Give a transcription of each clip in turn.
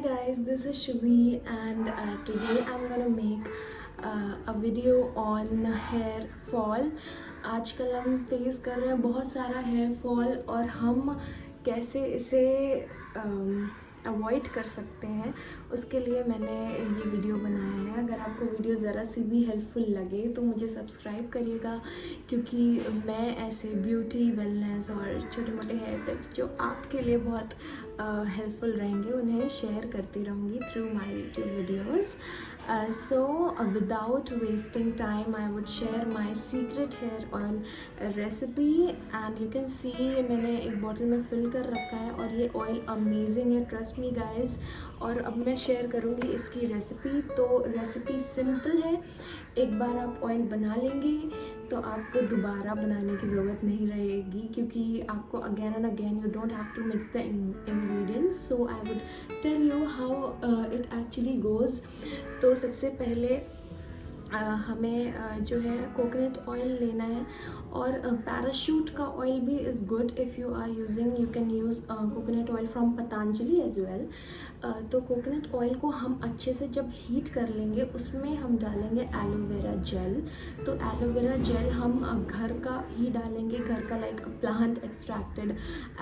guys, this is Shubhi and today I'm gonna make a video on hair fall. आजकल हम face कर रहे हैं बहुत सारा हेयर फॉल और हम कैसे इसे अवॉइड कर सकते हैं, उसके लिए मैंने ये वीडियो बनाया है। अगर आपको वीडियो ज़रा सी भी हेल्पफुल लगे तो मुझे सब्सक्राइब करिएगा, क्योंकि मैं ऐसे ब्यूटी, वेलनेस और छोटे मोटे हेयर टिप्स जो आपके लिए बहुत हेल्पफुल रहेंगे उन्हें शेयर करती रहूँगी through my YouTube videos. So without wasting time, I would share my secret hair oil recipe and you can see मैंने एक बॉटल में फिल कर रखा है और ये ऑयल अमेजिंग है, ट्रस्ट मी गाइस। और अब मैं शेयर करूँगी इसकी रेसिपी। तो रेसिपी सिंपल है, एक बार आप ऑयल बना लेंगे तो आपको दोबारा बनाने की ज़रूरत नहीं रहेगी, क्योंकि आपको again and again you don't have to mix the ingredients. So I would tell you how it actually goes. तो सबसे पहले हमें जो है कोकोनट ऑयल लेना है, और पैराशूट का ऑयल भी is good if you are using, you can use coconut oil from Patanjali as well. तो कोकोनट ऑयल को हम अच्छे से जब हीट कर लेंगे उसमें हम डालेंगे एलोवेरा जेल। तो एलोवेरा जेल हम घर का ही डालेंगे, घर का like plant extracted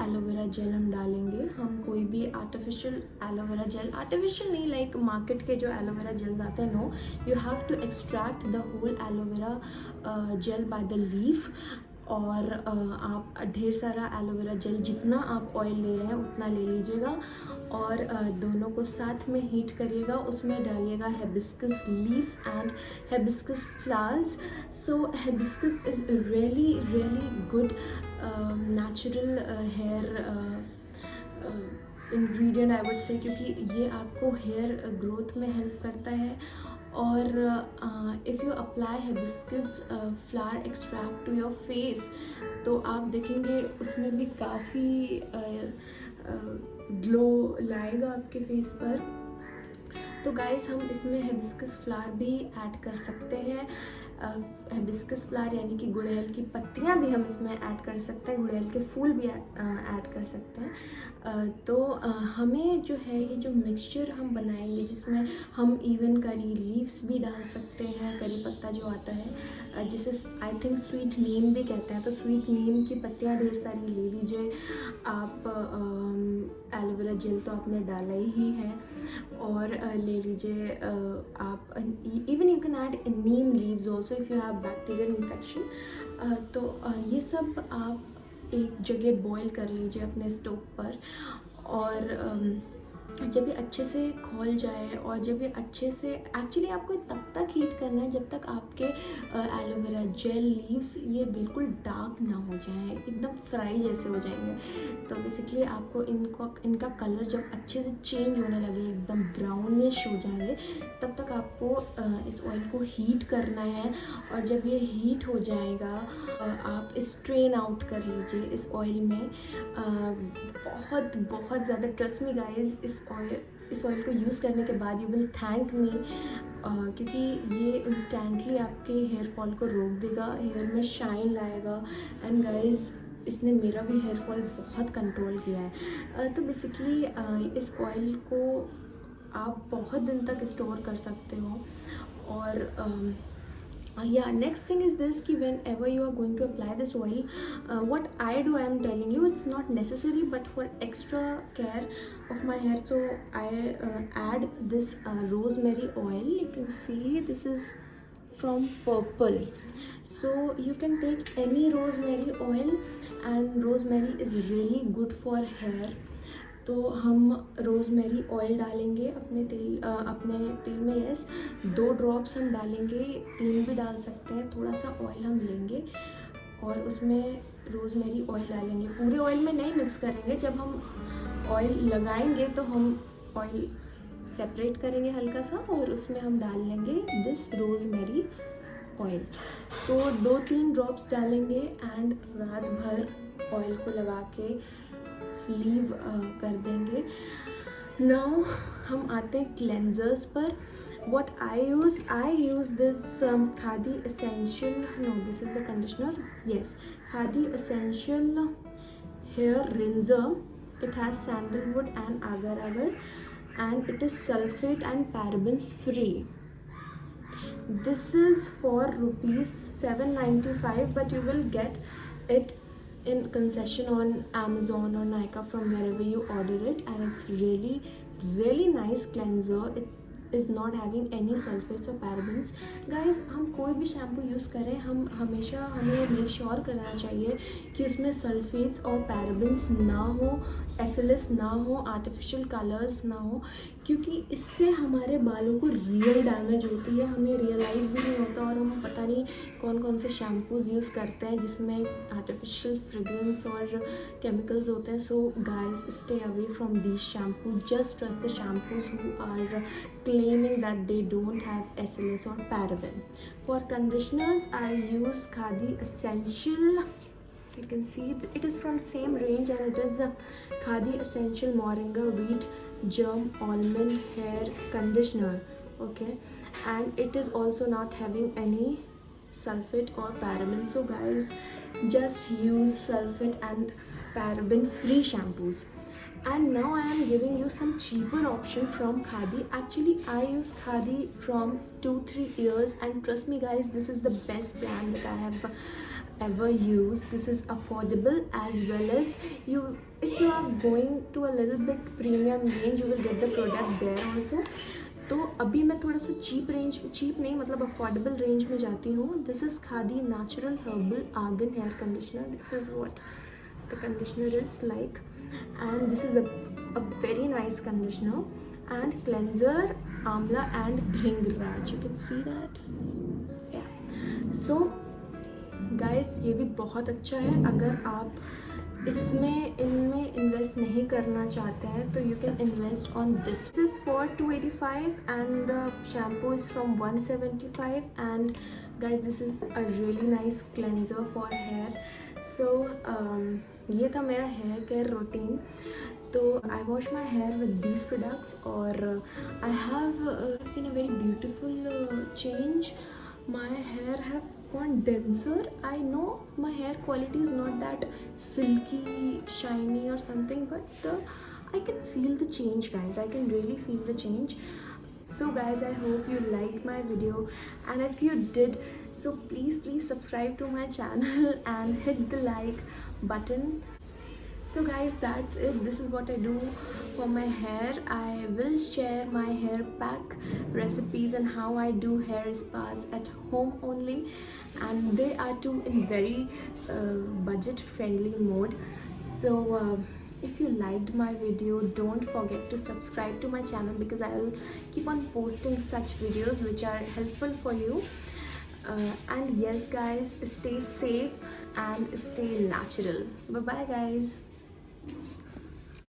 aloe vera gel हम डालेंगे। हम कोई भी आर्टिफिशियल एलोवेरा जेल, आर्टिफिशियल नहीं, लाइक मार्केट के जो एलोवेरा जेल आते हैं, no, you have to extract the whole aloe vera gel by the leaf. और आप ढेर सारा एलोवेरा जेल, जितना आप ऑयल ले रहे हैं उतना ले लीजिएगा और दोनों को साथ में हीट करिएगा। उसमें डालिएगा hibiscus leaves and hibiscus flowers. So hibiscus is really good natural hair ingredient I would say, क्योंकि ये आपको हेयर ग्रोथ में हेल्प करता है। और if you apply hibiscus flower extract to your face तो आप देखेंगे उसमें भी काफ़ी ग्लो लाएगा आपके फेस पर। तो गाइस, हम इसमें हिबिस्कस फ्लावर भी ऐड कर सकते हैं। हिबिस्कस फ्लावर यानी कि गुड़हल की पत्तियां भी हम इसमें ऐड कर सकते हैं, गुड़हल के फूल भी ऐड कर सकते हैं। तो हमें जो है ये जो मिक्सचर हम बनाएंगे, जिसमें हम इवन करी लीव्स भी डाल सकते हैं, करी पत्ता जो आता है जिसे आई थिंक स्वीट नीम भी कहते हैं। तो स्वीट नीम की पत्तियां ढेर सारी ले लीजिए आप। एलोवेरा जेल तो आपने डाला ही है, और ले लीजिए आप even you can add Neem leaves also if you have bacterial infection. तो ये सब आप एक जगह बॉईल कर लीजिए अपने स्टोव पर। और जब ये अच्छे से खोल जाए और जब ये अच्छे से, एक्चुअली आपको तब तक हीट करना है जब तक आपके एलोवेरा जेल लीव्स ये बिल्कुल डार्क ना हो जाए, एकदम फ्राई जैसे हो जाएंगे। तो बेसिकली आपको इनका कलर जब अच्छे से चेंज होने लगे, एकदम ब्राउनिश हो जाएंगे, तब तक आपको इस ऑयल को हीट करना है। और जब ये हीट हो जाएगा आप स्ट्रेन आउट कर लीजिए इस ऑयल में। बहुत ज़्यादा, ट्रस्ट मी गाइज, इस ऑयल को यूज़ करने के बाद यू विल थैंक मी, क्योंकि ये इंस्टेंटली आपके हेयर फॉल को रोक देगा, हेयर में शाइन लाएगा। एंड गाइज, इसने मेरा भी हेयर फॉल बहुत कंट्रोल किया है। तो बेसिकली इस ऑयल को आप बहुत दिन तक स्टोर कर सकते हो। और yeah, next thing is this, कि whenever you are going to apply this oil, what I do, I am telling you, it's not necessary, but for extra care of my hair, so I add this rosemary oil. You can see this is from Purple, so you can take any rosemary oil, and rosemary is really good for hair. तो हम rosemary oil डालेंगे अपने तेल में। Yes, 2 drops हम डालेंगे, 3 भी डाल सकते हैं। थोड़ा सा ऑयल हम लेंगे और उसमें रोज़मेरी ऑयल डालेंगे। पूरे ऑयल में नहीं मिक्स करेंगे, जब हम ऑयल लगाएंगे तो हम ऑयल सेपरेट करेंगे हल्का सा, और उसमें हम डाल लेंगे दिस रोज़मेरी ऑयल। तो 2-3 ड्रॉप्स डालेंगे एंड रात भर ऑयल को लगा के लीव कर देंगे। नाउ हम आते हैं क्लेंजर्स पर। What I use this Khadi essential, no this is the conditioner, yes, Khadi essential hair rinser. It has sandalwood and agar agar, and it is sulfate and parabens free. This is for rupees 795, but you will get it in concession on Amazon or Nykaa from wherever you order it, and it's really nice cleanser. It is not having any sulfates or parabens. Guys, हम कोई भी shampoo use करें, हम हमेशा हमें make sure करना चाहिए कि उसमें सल्फेट्स और पैराबेंस ना हो, SLS ना हो, आर्टिफिशियल कलर्स ना हो, क्योंकि इससे हमारे बालों को रियल डैमेज होती है, हमें रियलाइज़ भी नहीं होता, और हम पता नहीं कौन कौन से शैम्पूज़ यूज़ करते हैं जिसमें आर्टिफिशियल फ्रेगरेंस और केमिकल्स होते हैं. So guys, stay away from these shampoo. Just trust the shampoos who are claiming that they don't have SLS or paraben. For conditioners, I use Khadi Essential. You can see it is from same range, and it is a Khadi Essential Moringa Wheat Germ Almond Hair Conditioner. Okay, and it is also not having any sulfate or paraben. So guys, just use sulfate and paraben free shampoos. And now I am giving you some cheaper option from Khadi. Actually, I use Khadi from 2-3 years, and trust me guys, this is the best brand that I have ever used. This is affordable, as well as if you are going to a little bit premium range, you will get the product there also. तो अभी मैं थोड़ा सा cheap नहीं, मतलब affordable range में जाती हूँ. This is Khadi natural herbal argan hair conditioner. This is what the conditioner is like, and this is a very nice conditioner. And cleanser amla and bhringraj, you can see that. Yeah, so guys, ये भी बहुत अच्छा है. अगर आप इनमें invest नहीं करना चाहते हैं तो you can invest on this. This is for 285 and the shampoo is from 175. And guys, this is a really nice cleanser for hair. So ये था मेरा हेयर केयर रूटीन. तो I wash my hair with these products, और I have seen a very beautiful change. My hair have gone denser. I know my hair quality is not that silky, shiny or something, but I can feel the change, guys. I can really feel the change. So guys, I hope you liked my video, and if you did, so please subscribe to my channel and hit the like button. So guys, that's it. This is what I do for my hair. I will share my hair pack recipes and how I do hair spas at home only, and they are too in very budget friendly mode. So if you liked my video, don't forget to subscribe to my channel, because I will keep on posting such videos which are helpful for you. And yes guys, stay safe and stay natural. Bye bye guys.